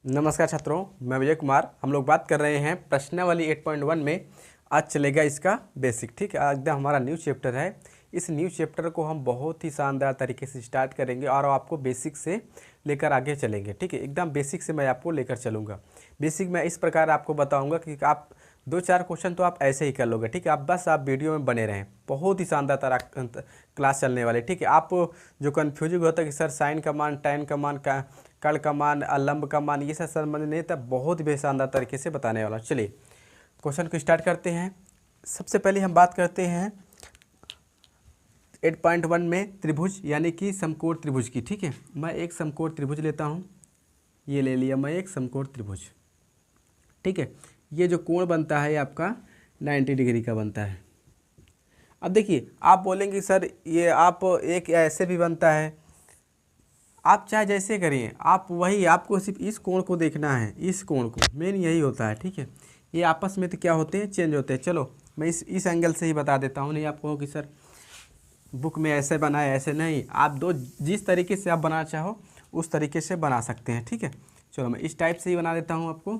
नमस्कार छात्रों, मैं विजय कुमार। हम लोग बात कर रहे हैं प्रश्नावली 8.1 में। आज चलेगा इसका बेसिक। ठीक है, एकदम हमारा न्यू चैप्टर है। इस न्यू चैप्टर को हम बहुत ही शानदार तरीके से स्टार्ट करेंगे और आपको बेसिक से लेकर आगे चलेंगे। ठीक है, एकदम बेसिक से मैं आपको लेकर चलूँगा। बेसिक मैं इस प्रकार आपको बताऊँगा कि आप 2-4 क्वेश्चन तो आप ऐसे ही कर लोगे। ठीक है, आप वीडियो में बने रहें, बहुत ही शानदार तरह क्लास चलने वाले। ठीक है, आप जो कन्फ्यूजिंग होता है कि सर साइन का मान, टैन का मान, कड़ का मान, लंब का मान, ये सब संबंध नहीं था, बहुत ही शानदार तरीके से बताने वाला। चलिए क्वेश्चन को स्टार्ट करते हैं। सबसे पहले हम बात करते हैं 8.1 में त्रिभुज यानी कि समकोण त्रिभुज की। ठीक है, मैं एक समकोण त्रिभुज लेता हूँ, ये ले लिया मैं एक समकोण त्रिभुज। ठीक है, ये जो कोण बनता है ये आपका 90 डिग्री का बनता है। अब देखिए, आप बोलेंगे सर ये आप एक ऐसे भी बनता है, आप चाहे जैसे करिए, आप वही, आपको सिर्फ इस कोण को देखना है, इस कोण को, मेन यही होता है। ठीक है, ये आपस में तो क्या होते हैं, चेंज होते हैं। चलो मैं इस एंगल से ही बता देता हूँ, नहीं आप कहो कि सर बुक में ऐसे बनाए, ऐसे नहीं। आप जिस तरीके से आप बनाना चाहो उस तरीके से बना सकते हैं। ठीक है, चलो मैं इस टाइप से ही बना देता हूँ आपको।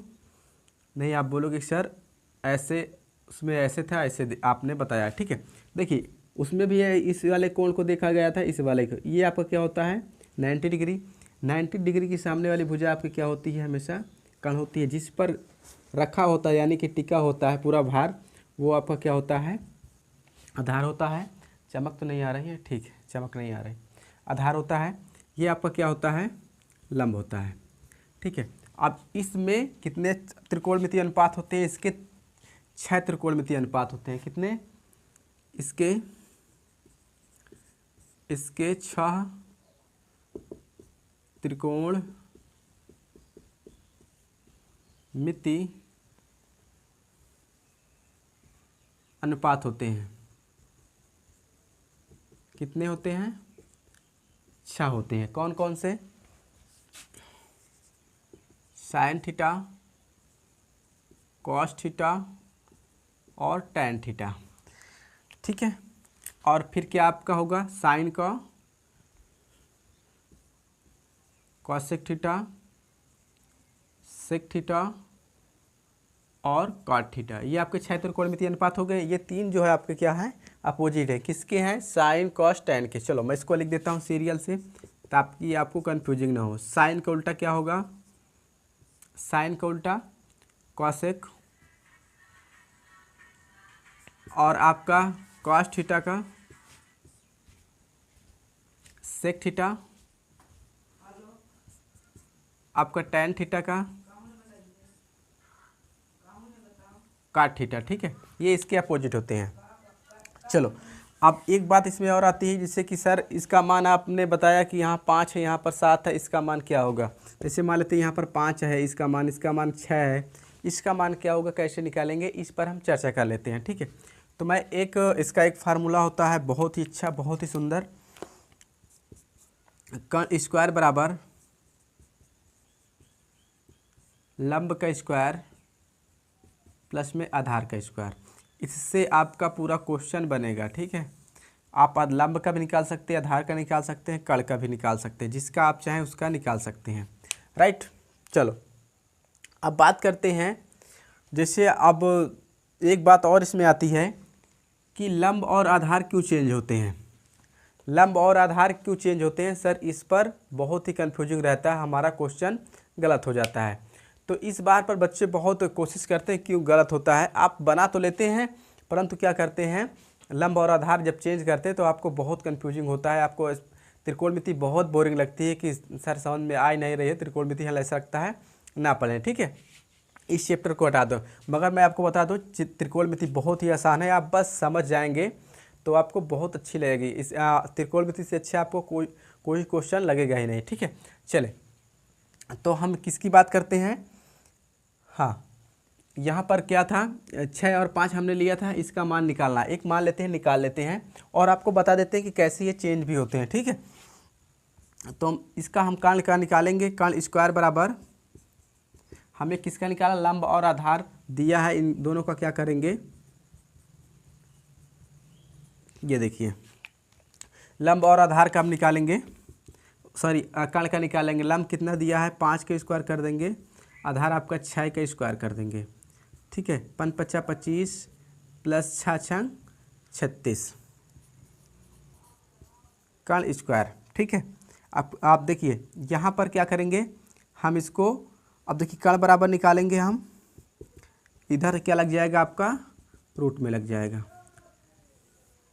नहीं आप बोलोगे सर ऐसे, उसमें ऐसे था, ऐसे आपने बताया। ठीक है, देखिए उसमें भी है, इस वाले कोण को देखा गया था, इस वाले को। ये आपका क्या होता है 90 डिग्री। 90 डिग्री की सामने वाली भुजा आपकी क्या होती है, हमेशा कण होती है। जिस पर रखा होता है यानी कि टिका होता है पूरा भार, वो आपका क्या होता है, आधार होता है। चमक तो नहीं आ रही है, ठीक है, चमक नहीं आ रही, आधार होता है। ये आपका क्या होता है, लंब होता है। ठीक है, अब इसमें कितने त्रिकोणमितीय अनुपात होते हैं, इसके 6 त्रिकोणमितीय अनुपात होते हैं। कितने, इसके 6 त्रिकोणमिति अनुपात होते हैं। कितने होते हैं, 6 होते हैं। कौन कौन से, साइन थीटा, कॉस थीटा और टैन थीटा। ठीक है, और फिर क्या आपका होगा, साइन का, कॉसेक थीटा, सेक थीटा और कॉट थीटा। ये आपके 6 त्रिकोणमितीय अनुपात हो गए। ये 3 जो है आपके क्या है, अपोजिट है। किसके हैं, साइन कॉस टैन के। चलो मैं इसको लिख देता हूँ सीरियल से ताकि आपको कन्फ्यूजिंग ना हो। साइन का उल्टा क्या होगा, साइन का उल्टा कॉसेक, और आपका कॉस थीटा का सेक थीटा, आपका टैन थीटा का काट थीटा। ठीक है, ये इसके अपोजिट होते हैं। चलो अब एक बात इसमें और आती है, जिससे कि सर इसका मान आपने बताया कि यहाँ 5 है, यहाँ पर 7 है, इसका मान क्या होगा। जैसे मान लेते हैं यहाँ पर 5 है, इसका मान 6 है, इसका मान क्या होगा, कैसे निकालेंगे, इस पर हम चर्चा कर लेते हैं। ठीक है, तो मैं इसका एक फार्मूला होता है बहुत ही अच्छा, बहुत ही सुंदर। कण स्क्वायर बराबर लंब का स्क्वायर प्लस में आधार का स्क्वायर। इससे आपका पूरा क्वेश्चन बनेगा। ठीक है, आप लंब का भी निकाल सकते हैं, आधार का निकाल सकते हैं, कड़ का भी निकाल सकते हैं, जिसका आप चाहें उसका निकाल सकते हैं। राइट, चलो अब बात करते हैं। जैसे अब एक बात और इसमें आती है कि लंब और आधार क्यों चेंज होते हैं। लंब और आधार क्यों चेंज होते हैं सर, इस पर बहुत ही कन्फ्यूजिंग रहता है, हमारा क्वेश्चन गलत हो जाता है। तो इस बार पर बच्चे बहुत कोशिश करते हैं, क्यों गलत होता है। आप बना तो लेते हैं परंतु क्या करते हैं, लंब और आधार जब चेंज करते हैं तो आपको बहुत कन्फ्यूजिंग होता है। आपको त्रिकोणमिति बहुत बोरिंग लगती है कि सर समझ में आ ही नहीं रही है, त्रिकोणमिति हमें ऐसा लगता है ना पढ़ें। ठीक है, इस चैप्टर को हटा दो। मगर मैं आपको बता दूं त्रिकोणमिति बहुत ही आसान है, आप बस समझ जाएंगे तो आपको बहुत अच्छी लगेगी। इस त्रिकोणमिति से अच्छा आपको कोई क्वेश्चन लगेगा ही नहीं। ठीक है, चले तो हम किसकी बात करते हैं। हाँ, यहाँ पर क्या था, 6 और 5 हमने लिया था, इसका मान निकालना। एक मान लेते हैं, निकाल लेते हैं और आपको बता देते हैं कि कैसे ये चेंज भी होते हैं। ठीक है, तो हम कर्ण का निकालेंगे। कर्ण स्क्वायर बराबर, हमें किसका निकाला, लंब और आधार दिया है, इन दोनों का क्या करेंगे, ये देखिए लंब और आधार का हम निकालेंगे, सॉरी कर्ण का निकालेंगे। लंब कितना दिया है, 5 का स्क्वायर कर देंगे आधार आपका 6 का स्क्वायर कर देंगे, ठीक है। 5 × 5 = 25 प्लस 6 × 36 कर्ण स्क्वायर, ठीक है। आप देखिए यहाँ पर क्या करेंगे हम इसको, अब देखिए कर्ण बराबर निकालेंगे हम, इधर क्या लग जाएगा आपका रूट में लग जाएगा,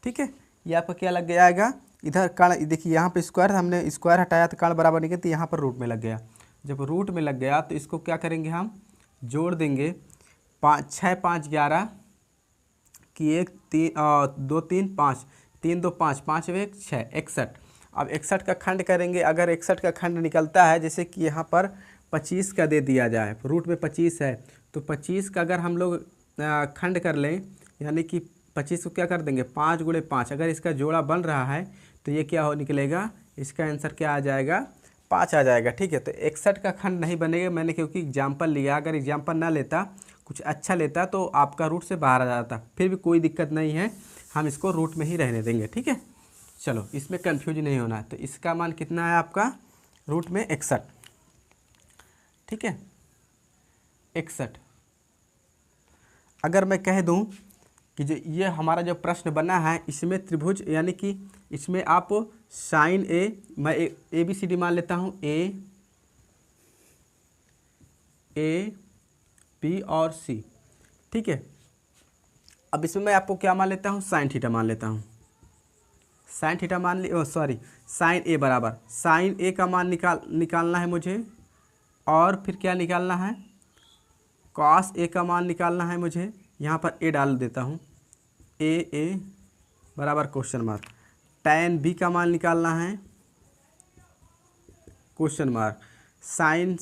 ठीक है। ये आपका क्या लग जाएगा इधर कर्ण, देखिए यहाँ पे स्क्वायर, हमने स्क्वायर हटाया तो कर्ण बराबर निकले, तो यहाँ पर रूट में लग गया। जब रूट में लग गया तो इसको क्या करेंगे हम जोड़ देंगे, 6 × 5 = 11 कि 1 3 2 3 5 3 2 5 5 1 6 61। अब 61 का खंड करेंगे, अगर 61 का खंड निकलता है, जैसे कि यहाँ पर 25 का दे दिया जाए, रूट में 25 है तो 25 का अगर हम लोग खंड कर लें, यानी कि 25 को क्या कर देंगे 5 × 5, अगर इसका जोड़ा बन रहा है तो ये क्या हो निकलेगा, इसका आंसर क्या आ जाएगा 5 आ जाएगा, ठीक है। तो 61 का खंड नहीं बनेगा, मैंने क्योंकि एग्जाम्पल लिया, अगर एग्जाम्पल ना लेता कुछ अच्छा लेता तो आपका रूट से बाहर आ जाता, फिर भी कोई दिक्कत नहीं है, हम इसको रूट में ही रहने देंगे, ठीक है। चलो इसमें कंफ्यूज नहीं होना है। तो इसका मान कितना है आपका रूट में 61, ठीक है 61। अगर मैं कह दूं कि जो ये हमारा जो प्रश्न बना है इसमें त्रिभुज, यानी कि इसमें आप साइन ए, मैं ए बी सी डी मान लेता हूँ, ए बी और सी, ठीक है। अब इसमें मैं आपको क्या मान लेता हूँ साइन थीटा मान लेता हूँ, साइन थीटा मान ली, सॉरी साइन ए बराबर, साइन ए का मान निकालना है मुझे, और फिर क्या निकालना है कॉस ए का मान निकालना है मुझे, यहाँ पर ए डाल देता हूँ, ए बराबर क्वेश्चन मार्क, tan बी का मान निकालना है क्वेश्चन मार्क, साइन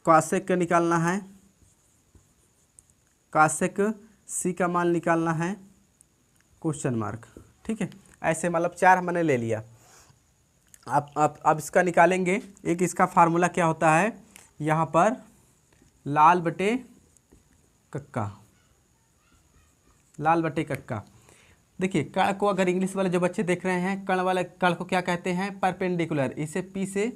कॉसेक का निकालना है, कॉसेक सी का मान निकालना है क्वेश्चन मार्क, ठीक है। ऐसे मतलब 4 मैंने ले लिया। अब इसका निकालेंगे, एक इसका फार्मूला क्या होता है, यहाँ पर लाल बटे कक्का, लाल बटे कक्का। देखिए कर्ण को अगर इंग्लिश वाले जो बच्चे देख रहे हैं, कर्ण वाले कर्ण को क्या कहते हैं परपेंडिकुलर, इसे पी से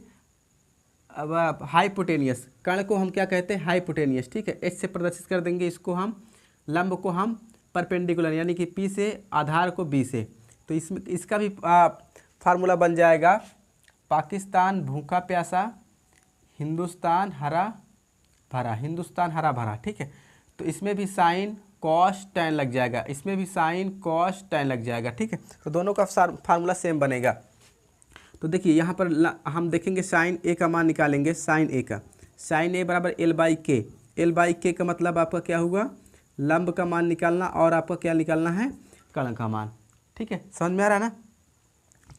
अब हाइपोटेनियस, कर्ण को हम क्या कहते हैं हाइपोटेनियस, ठीक है। एच से प्रदर्शित कर देंगे इसको हम, लंब को हम परपेंडिकुलर, यानी कि पी से, आधार को बी से। तो इसमें इसका भी फार्मूला बन जाएगा, पाकिस्तान भूखा प्यासा, हिंदुस्तान हरा भरा, हिंदुस्तान हरा भरा, ठीक है। तो इसमें भी साइन कॉस टैन लग जाएगा, इसमें भी साइन कॉस टैन लग जाएगा, ठीक है। तो दोनों का फार्मूला सेम बनेगा। तो देखिए यहाँ पर हम देखेंगे साइन ए का मान निकालेंगे, साइन ए का, साइन ए बराबर L/K, L/K का मतलब आपका क्या हुआ लंब का मान निकालना, और आपका क्या निकालना है कर्ण का मान, ठीक है। समझ में आ रहा है ना।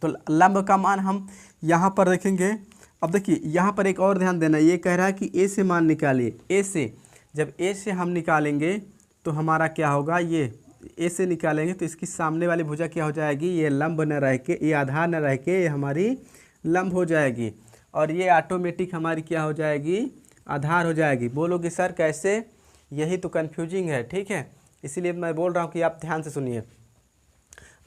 तो लंब का मान हम यहाँ पर देखेंगे। अब देखिए यहाँ पर एक और ध्यान देना, ये कह रहा है कि ए से मान निकालिए, ए से, जब ए से हम निकालेंगे तो हमारा क्या होगा, ये ए से निकालेंगे तो इसकी सामने वाली भुजा क्या हो जाएगी, ये लंब न रह के, ये आधार न रह के ये हमारी लंब हो जाएगी, और ये ऑटोमेटिक हमारी क्या हो जाएगी आधार हो जाएगी। बोलोगे सर कैसे, यही तो कन्फ्यूजिंग है, ठीक है, इसीलिए मैं बोल रहा हूँ कि आप ध्यान से सुनिए।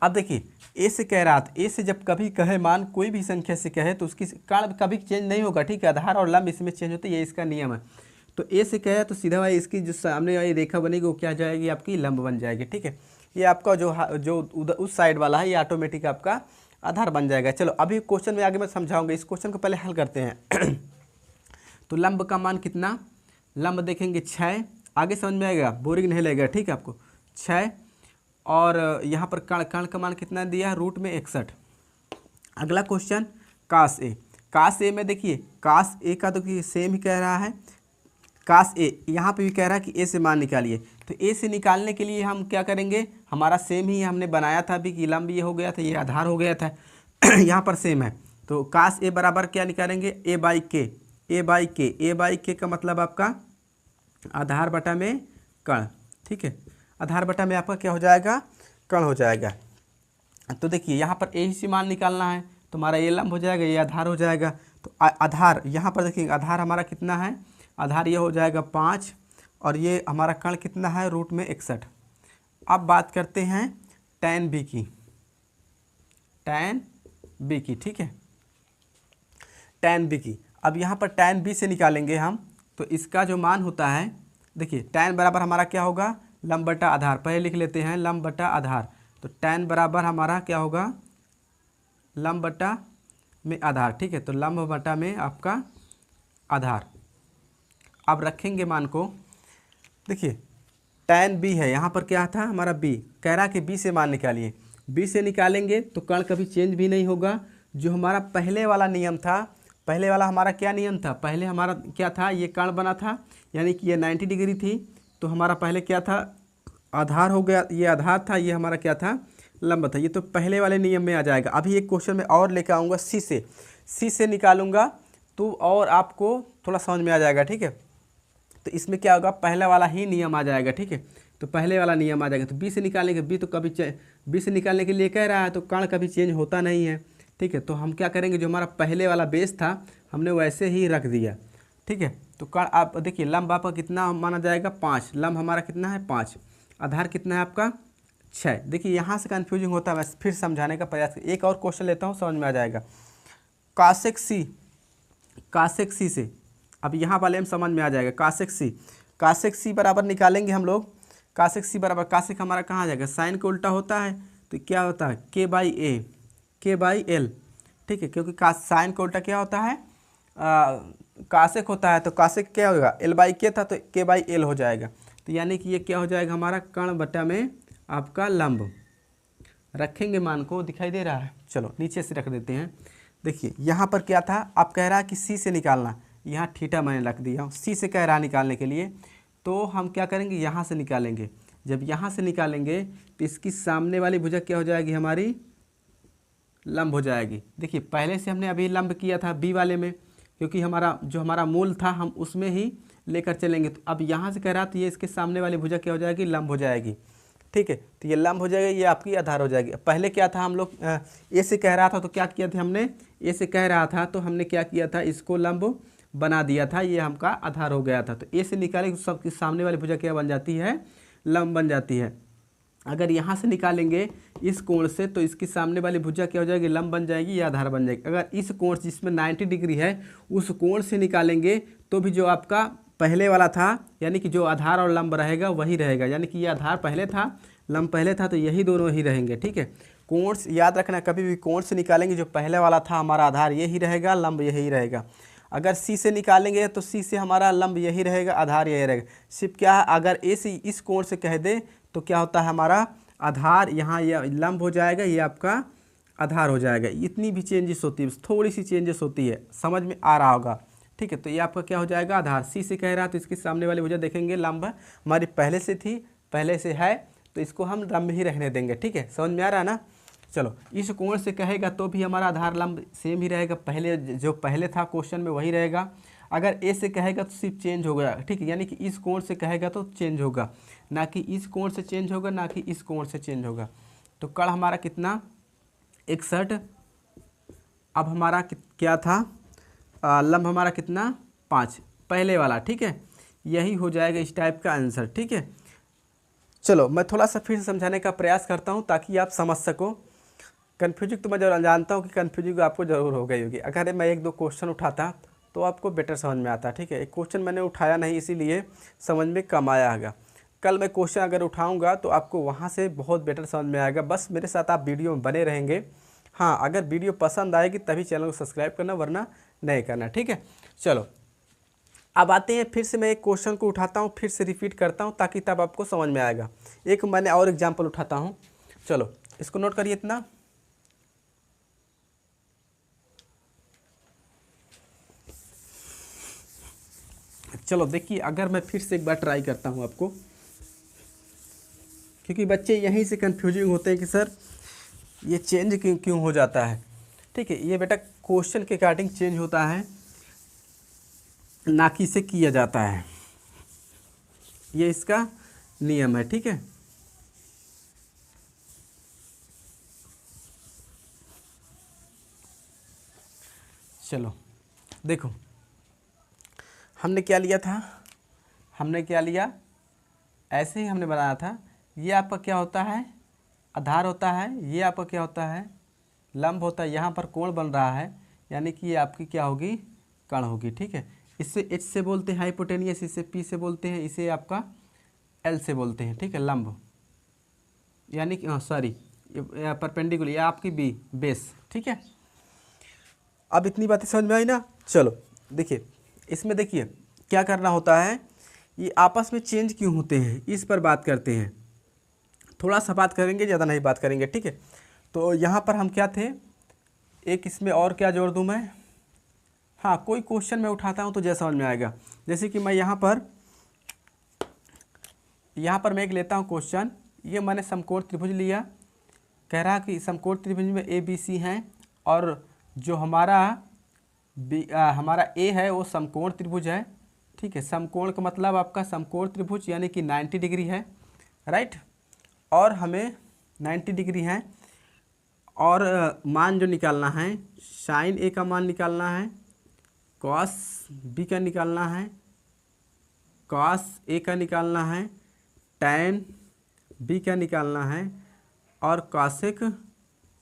अब देखिए ए से कह रहा था, ए से जब कभी कहे मान कोई भी संख्या से कहे तो उसकी कर्ण कभी चेंज नहीं होगा, ठीक है, आधार और लंब इसमें चेंज होते, ये इसका नियम है। तो ए से कहे तो सीधा भाई इसकी जो सामने वाली रेखा बनेगी वो क्या हो जाएगी आपकी लंब बन जाएगी, ठीक है। ये आपका जो उधर उस साइड वाला है ये ऑटोमेटिक आपका आधार बन जाएगा। चलो अभी क्वेश्चन में आगे मैं समझाऊंगा, इस क्वेश्चन को पहले हल करते हैं। तो लंब का मान कितना, लंब देखेंगे 6, आगे समझ में आएगा, बोरिंग नहीं लगेगा, ठीक है आपको 6, और यहाँ पर कर्ण का मान कितना दिया रूट में 61। अगला क्वेश्चन कास ए, कास ए में देखिए कास ए का तो सेम ही कह रहा है, कास ए यहाँ पे भी कह रहा है कि ए से मान निकालिए। तो ए से निकालने के लिए हम क्या करेंगे, हमारा सेम ही हमने बनाया था अभी कि लंब ये हो गया था, ये आधार हो गया था। यहाँ पर सेम है, तो कास ए बराबर क्या निकालेंगे A/K, A/K, A/K का मतलब आपका आधार बटा में कर्ण, ठीक है, आधार बटा में आपका क्या हो जाएगा कर्ण हो जाएगा। तो देखिए यहाँ पर ए से मान निकालना है तो हमारा ये लंब हो जाएगा, ये आधार हो जाएगा। तो आधार यहाँ पर देखिए आधार हमारा कितना है, आधार ये हो जाएगा 5, और ये हमारा कर्ण कितना है रूट में 61। अब बात करते हैं tan b की, tan b की, ठीक है, tan b की। अब यहाँ पर tan b से निकालेंगे हम तो इसका जो मान होता है, देखिए tan बराबर हमारा क्या होगा, लंब बटा आधार। पहले लिख लेते हैं लंब बटा आधार। तो tan बराबर हमारा क्या होगा, लंब बटा में आधार। ठीक है, तो लंब बटा में आपका आधार। अब रखेंगे मान को, देखिए tan b है, यहाँ पर क्या था हमारा b, कह रहा कि b से मान निकालिए। b से निकालेंगे तो कर्ण कभी चेंज भी नहीं होगा। जो हमारा पहले वाला नियम था, पहले वाला हमारा क्या नियम था, पहले हमारा क्या था, ये कर्ण बना था, यानी कि ये 90 डिग्री थी। तो हमारा पहले क्या था, आधार हो गया, ये आधार था, ये हमारा क्या था, लंब था। ये तो पहले वाले नियम में आ जाएगा। अभी एक क्वेश्चन में और लेकर आऊँगा, सी से निकालूंगा तो और आपको थोड़ा समझ में आ जाएगा। ठीक है, तो इसमें क्या होगा, पहला वाला ही नियम आ जाएगा। ठीक है, तो पहले वाला नियम आ जाएगा। तो बी से निकालेंगे, बी तो कभी बी से निकालने के लिए कह रहा है, तो कर्ण कभी चेंज होता नहीं है। ठीक है, तो हम क्या करेंगे, जो हमारा पहले वाला बेस था हमने वैसे ही रख दिया। ठीक है, तो कर्ण आप देखिए, लंब आपका कितना माना जाएगा, 5। लंब हमारा कितना है, 5। आधार कितना है आपका, 6। देखिए यहाँ से कन्फ्यूजिंग होता है, मैं फिर समझाने का प्रयास। एक और क्वेश्चन लेता हूँ, समझ में आ जाएगा। कासेक सी से, अब यहाँ वाले में समझ में आ जाएगा। कासेक सी बराबर निकालेंगे हम लोग। कासेक सी बराबर, कासेक हमारा कहाँ आ जाएगा, साइन को उल्टा होता है तो क्या होता है, के बाई एल। ठीक है, क्योंकि साइन को उल्टा क्या होता है, कासेक होता है। तो कासेक क्या होगा, एल बाई के था तो के बाई एल हो जाएगा। तो यानी कि ये क्या हो जाएगा हमारा, कर्ण बटा में आपका लंब। रखेंगे मान को, दिखाई दे रहा है, चलो नीचे से रख देते हैं। देखिए यहाँ पर क्या था, आप कह रहा है कि सी से निकालना, यहाँ थीटा मैंने रख दिया, सी से कह रहा है निकालने के लिए। तो हम क्या करेंगे, यहाँ से निकालेंगे। जब यहाँ से निकालेंगे तो इसकी सामने वाली भुजा क्या हो जाएगी, हमारी लंब हो जाएगी। देखिए पहले से हमने अभी लंब किया था बी वाले में, क्योंकि हमारा मूल था हम उसमें ही लेकर चलेंगे। तो अब यहाँ से कह रहा तो ये इसके सामने वाली भुजा क्या हो जाएगी, लंब हो जाएगी। ठीक है, तो ये लंब हो जाएगा, ये आपकी आधार हो जाएगी। पहले क्या था, हम लोग ए से कह रहा था तो क्या किया था हमने, ए से कह रहा था तो हमने क्या किया था, इसको लंब बना दिया था, ये हमका आधार हो गया था। तो ए से निकाले तो सबकी सामने वाली भुजा क्या बन जाती है, लंब बन जाती है। अगर यहाँ से निकालेंगे इस कोण से तो इसकी सामने वाली भुजा क्या हो जाएगी, लंब बन जाएगी, या आधार बन जाएगी। अगर इस कोण जिसमें 90 डिग्री है उस कोण से निकालेंगे तो भी जो आपका पहले वाला था, यानी कि जो आधार और लंब रहेगा वही रहेगा। यानी कि ये आधार पहले था, लंब पहले था, तो यही दोनों ही रहेंगे। ठीक है, कोण याद रखना, कभी भी कोण से निकालेंगे जो पहले वाला था हमारा आधार यही रहेगा, लंब यही रहेगा। अगर सी से निकालेंगे तो सी से हमारा लंब यही रहेगा, आधार यही रहेगा। सिर्फ क्या है, अगर ए से इस कोण से कह दे तो क्या होता है, हमारा आधार यहाँ ये लंब हो जाएगा, ये आपका आधार हो जाएगा। इतनी भी चेंजेस होती है, थोड़ी सी चेंजेस होती है, समझ में आ रहा होगा। ठीक है, तो ये आपका क्या हो जाएगा, आधार। सी से कह रहा तो इसकी सामने वाली भुजा देखेंगे, लंब हमारी पहले से थी, पहले से है, तो इसको हम लंब ही रहने देंगे। ठीक है, समझ में आ रहा है ना। चलो, इस कोण से कहेगा तो भी हमारा आधार लंब सेम ही रहेगा, पहले जो पहले था क्वेश्चन में वही रहेगा। अगर ए से कहेगा तो सिर्फ चेंज हो गया। ठीक है, यानी कि इस कोण से कहेगा तो चेंज होगा, ना कि इस कोण से चेंज होगा, ना कि इस कोण से चेंज होगा। तो कर्ण हमारा कितना, 61। अब हमारा क्या था, लंब हमारा कितना, 5, पहले वाला। ठीक है, यही हो जाएगा इस टाइप का आंसर। ठीक है, चलो मैं थोड़ा सा फिर समझाने का प्रयास करता हूँ ताकि आप समझ सको। कन्फ्यूजिंग तो मैं जानता हूँ कि कन्फ्यूजिंग आपको ज़रूर हो गई होगी। अगर मैं 1-2 क्वेश्चन उठाता तो आपको बेटर समझ में आता। ठीक है, एक क्वेश्चन मैंने उठाया नहीं, इसीलिए समझ में कम आया होगा। कल मैं क्वेश्चन अगर उठाऊंगा तो आपको वहाँ से बहुत बेटर समझ में आएगा। बस मेरे साथ आप वीडियो में बने रहेंगे। हाँ, अगर वीडियो पसंद आएगी तभी चैनल को सब्सक्राइब करना, वरना नहीं करना। ठीक है, चलो अब आते हैं, फिर से मैं एक क्वेश्चन को उठाता हूँ, फिर से रिपीट करता हूँ ताकि तब आपको समझ में आएगा। एक मैंने और एग्जाम्पल उठाता हूँ, चलो इसको नोट करिए इतना। चलो देखिए, अगर मैं फिर से एक बार ट्राई करता हूँ आपको, क्योंकि बच्चे यहीं से कंफ्यूजिंग होते हैं कि सर ये चेंज क्यों हो जाता है। ठीक है, ये बेटा क्वेश्चन के अकॉर्डिंग चेंज होता है, ना कि इसे किया जाता है, ये इसका नियम है। ठीक है, चलो देखो, हमने क्या लिया था, हमने क्या लिया, ऐसे ही हमने बनाया था। ये आपका क्या होता है, आधार होता है, ये आपका क्या होता है, लंब होता है। यहाँ पर कोण बन रहा है, यानी कि ये आपकी क्या होगी, कर्ण होगी। ठीक है, इससे H से बोलते हैं हाइपोटेनियस, इससे P से बोलते हैं, इसे आपका L से बोलते हैं, ठीक है, लंब, यानी कि सॉरी परपेंडिकुलर, या आपकी बी बेस, ठीक है। अब इतनी बातें समझ में आई ना। चलो देखिए, इसमें देखिए क्या करना होता है, ये आपस में चेंज क्यों होते हैं इस पर बात करते हैं, थोड़ा सा बात करेंगे, ज़्यादा नहीं बात करेंगे, ठीक है। तो यहाँ पर हम क्या थे, एक इसमें और क्या जोड़ दूँ मैं, हाँ कोई क्वेश्चन मैं उठाता हूँ तो जैसा समझ में आएगा। जैसे कि मैं यहाँ पर मैं एक लेता हूँ क्वेश्चन, ये मैंने समकोण त्रिभुज लिया, कह रहा कि समकोण त्रिभुज में ए बी सी हैं, और जो हमारा हमारा ए है वो समकोण त्रिभुज है, ठीक है। समकोण का मतलब आपका समकोण त्रिभुज यानी कि 90 डिग्री है, राइट, और हमें 90 डिग्री है, और मान जो निकालना है, साइन ए का मान निकालना है, कॉस बी का निकालना है, कॉस ए का निकालना है, टैन बी का निकालना है, और कॉसेक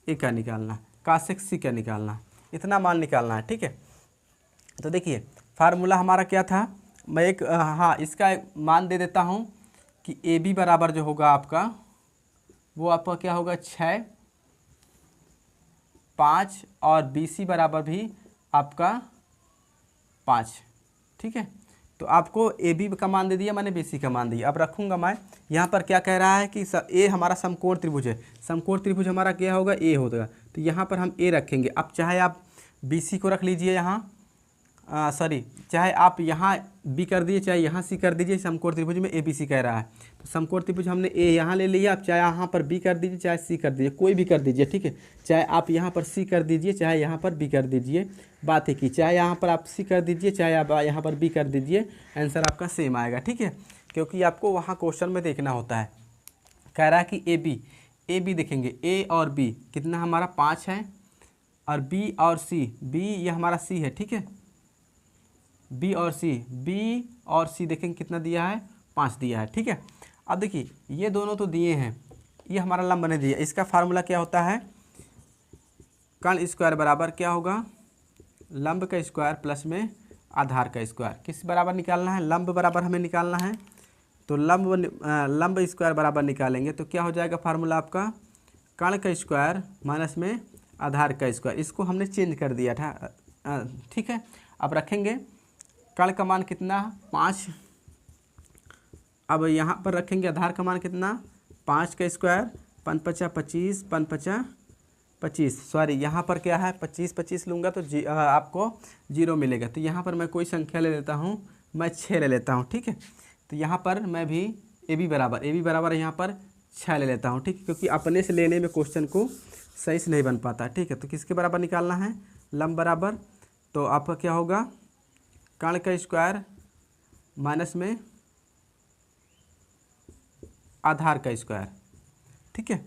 ए का निकालना है, कॉसेक सी का निकालना है, इतना मान निकालना है, ठीक है। तो देखिए फार्मूला हमारा क्या था, मैं एक हाँ इसका मान दे देता हूँ कि ए बी बराबर जो होगा आपका, वो आपका क्या होगा 6, 5, और बी सी बराबर भी आपका 5, ठीक है। तो आपको ए बी का मान दे दिया मैंने, बी सी का मान दिया। अब रखूँगा मैं यहाँ पर क्या कह रहा है कि ए हमारा समकोण त्रिभुज है, समकोण त्रिभुज हमारा क्या होगा, ए होगा, तो यहाँ पर हम ए रखेंगे। अब चाहे आप बी सी को रख लीजिए यहाँ, सॉरी चाहे आप यहाँ बी कर दीजिए, चाहे यहाँ सी कर दीजिए, समकोण त्रिभुज में ए बी सी कह रहा है, तो समकोण त्रिभुज हमने ए यहाँ ले लिया। आप चाहे यहाँ पर बी कर दीजिए, चाहे सी कर दीजिए, कोई भी कर दीजिए, ठीक है। चाहे आप यहाँ पर सी कर दीजिए, चाहे यहाँ पर बी कर दीजिए, बात है कि चाहे यहाँ पर आप सी कर दीजिए, चाहे आप यहाँ पर बी कर दीजिए, आंसर आपका सेम आएगा, ठीक है, क्योंकि आपको वहाँ क्वेश्चन में देखना होता है। कह रहा है कि ए बी देखेंगे, ए और बी कितना हमारा 5 है, और बी और सी, बी ये हमारा सी है, ठीक है, बी और सी देखेंगे कितना दिया है, 5 दिया है, ठीक है। अब देखिए ये दोनों तो दिए हैं, ये हमारा लंब नहीं दिया, इसका फार्मूला क्या होता है, कर्ण स्क्वायर बराबर क्या होगा, लंब का स्क्वायर प्लस में आधार का स्क्वायर। किस बराबर निकालना है, लंब बराबर हमें निकालना है, तो लंब स्क्वायर बराबर निकालेंगे तो क्या हो जाएगा फार्मूला आपका, कर्ण का स्क्वायर माइनस में आधार का स्क्वायर। इसको हमने चेंज कर दिया था, ठीक है। अब रखेंगे कर्ण का मान कितना, 5, अब यहाँ पर रखेंगे आधार का मान कितना, 5 का स्क्वायर, 5 5 25, 5 5 25, सॉरी यहाँ पर क्या है 25 25 लूँगा तो आपको 0 मिलेगा। तो यहाँ पर मैं कोई संख्या ले लेता हूँ, मैं 6 ले लेता हूँ, ठीक है। तो यहाँ पर मैं भी ए बी बराबर यहाँ पर 6 ले लेता हूँ, ठीक है, क्योंकि अपने से लेने में क्वेश्चन को सही से नहीं बन पाता, ठीक है। तो किसके बराबर निकालना है, लंब बराबर, तो आपका क्या होगा, कर्ण का स्क्वायर माइनस में आधार का स्क्वायर, ठीक है।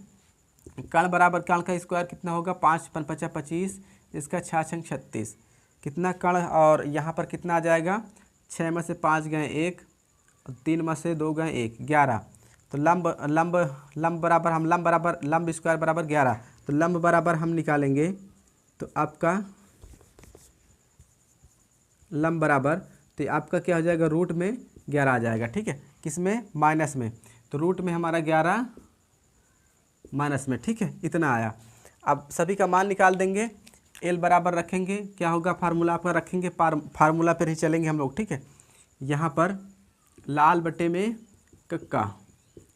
कर्ण बराबर कर्ण का स्क्वायर कितना होगा, 5 5 5 25, इसका 6 छंग 36, कितना कर्ण, और यहाँ पर कितना आ जाएगा, 6 में से 5 गए 1, 3 में से 2 गए 1, 11। तो लंब बराबर हम लंब स्क्वायर बराबर 11, तो लंब बराबर हम निकालेंगे तो आपका लंब बराबर, तो आपका क्या हो जाएगा, रूट में 11 आ जाएगा, ठीक है, किस में, माइनस में, तो रूट में हमारा 11 माइनस में, ठीक है, इतना आया। अब सभी का मान निकाल देंगे, एल बराबर रखेंगे, क्या होगा फार्मूला आपका रखेंगे, फार्मूला पर ही चलेंगे हम लोग, ठीक है। यहाँ पर लाल बटे में कक्का,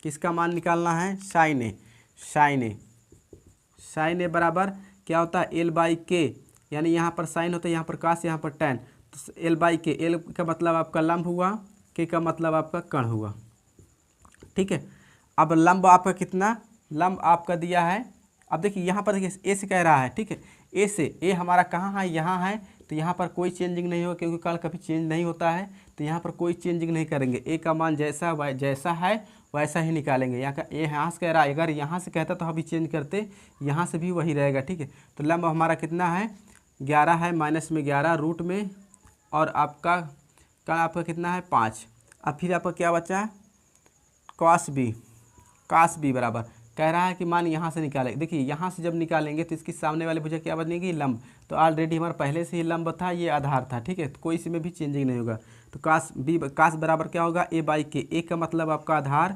किसका मान निकालना है, साइन ए बराबर क्या होता है, एल बाई के, यानी यहाँ पर साइन होता है, यहाँ पर कास, यहाँ पर टैन, तो एल बाई के, एल का मतलब आपका लंब हुआ, के का मतलब आपका कर्ण हुआ, ठीक है। अब लंब आपका कितना, लंब आपका दिया है, अब देखिए यहाँ पर देखिए ए से कह रहा है, ठीक है, ए से, ए हमारा कहाँ है, यहाँ है, तो यहाँ पर कोई चेंजिंग नहीं होगा, क्योंकि कर्ण कभी चेंज नहीं होता है, तो यहाँ पर कोई चेंजिंग नहीं करेंगे, ए का मान जैसा है वैसा ही निकालेंगे। यहाँ का ए यहाँ से कह रहा है, अगर यहाँ से कहता तो अभी चेंज करते, यहाँ से भी वही रहेगा, ठीक है। तो लंब हमारा कितना है, 11 है, माइनस में 11 रूट में, और आपका कर्ण आपका कितना है, 5। अब फिर आपका क्या बचा, कॉस बी बराबर, कह रहा है कि मान यहाँ से निकालें, देखिए यहाँ से जब निकालेंगे तो इसकी सामने वाली भुजा क्या बनेगी, लंब। तो ऑलरेडी हमारा पहले से ही लंब था, ये आधार था, ठीक है, तो कोई इसमें भी चेंजिंग नहीं होगा। तो कास बी कास बराबर क्या होगा, ए बाई के। ए का मतलब आपका आधार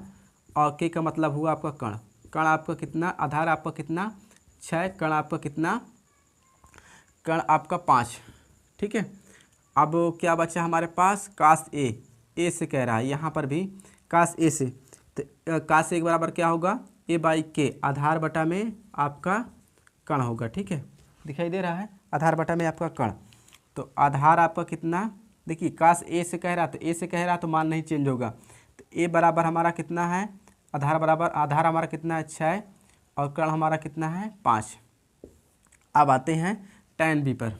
और के का मतलब हुआ आपका कण। कण आपका कितना, आधार आपका कितना 6, कण आपका कितना, कण आपका 5, ठीक है। अब क्या बचा हमारे पास, कास ए से कह रहा है यहाँ पर भी कास ए से। तो कास ए के बराबर क्या होगा, ए बाई के, आधार बटा में आपका कण होगा, ठीक है, दिखाई दे रहा है, आधार बटा में आपका कण। तो आधार आपका कितना, देखिए कास ए से कह रहा, तो ए से कह रहा तो मान नहीं चेंज होगा। तो ए बराबर हमारा कितना है, आधार बराबर, आधार हमारा कितना है 6 और कण हमारा कितना है 5। अब आते हैं tan b पर।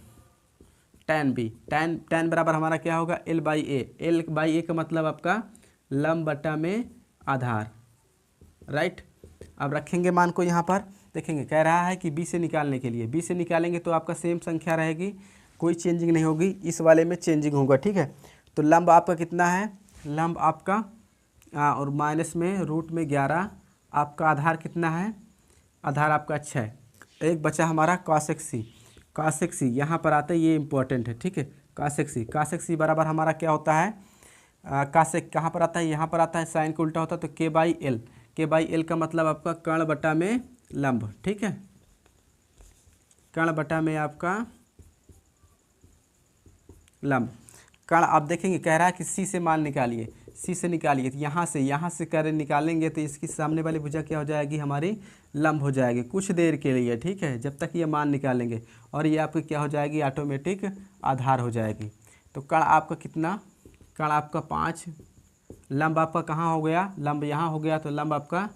tan b, tan बराबर हमारा क्या होगा, l by A. l by A का मतलब आपका लंब बटा में आधार, राइट। अब रखेंगे मान को यहाँ पर, देखेंगे कह रहा है कि b से निकालने के लिए, b से निकालेंगे तो आपका सेम संख्या रहेगी, कोई चेंजिंग नहीं होगी, इस वाले में चेंजिंग होगा, ठीक है। तो लंब आपका कितना है, लंब आपका और माइनस में रूट में 11, आपका आधार कितना है, आधार आपका 6। एक बचा हमारा कॉसेक सी। कॉसेक सी यहाँ पर आता है, ये इंपॉर्टेंट है, ठीक है। कॉसेक सी, कॉसेक सी बराबर हमारा क्या होता है, कॉसेक कहाँ पर आता है, यहाँ पर आता है, साइन को उल्टा होता है तो के बाई एल। के बाई एल का मतलब आपका कर्ण बटा में लंब, ठीक है, कर्ण बटा में आपका लंब। कर्ण आप देखेंगे कह रहा है कि सी से मान निकालिए, सी से निकालिए, तो यहाँ से कर निकालेंगे तो इसकी सामने वाली भुजा क्या हो जाएगी, हमारी लंब हो जाएगी कुछ देर के लिए, ठीक है, जब तक ये मान निकालेंगे, और ये आपकी क्या हो जाएगी, ऑटोमेटिक आधार हो जाएगी। तो कर्ण आपका कितना, कर्ण आपका 5, लंब आपका कहाँ हो गया, लंब यहाँ हो गया, तो लंब आपका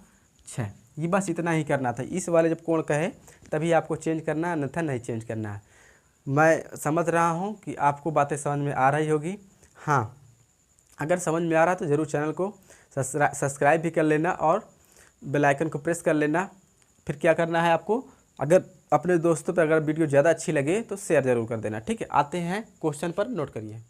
6। ये बस इतना ही करना था, इस वाले जब कोण कहे तभी आपको चेंज करना है, अन्यथा नहीं चेंज करना है। मैं समझ रहा हूँ कि आपको बातें समझ में आ रही होगी। हाँ, अगर समझ में आ रहा तो ज़रूर चैनल को सब्सक्राइब भी कर लेना और बेल आइकन को प्रेस कर लेना। फिर क्या करना है आपको, अगर अपने दोस्तों पर अगर वीडियो ज़्यादा अच्छी लगे तो शेयर ज़रूर कर देना, ठीक है। आते हैं क्वेश्चन पर, नोट करिए।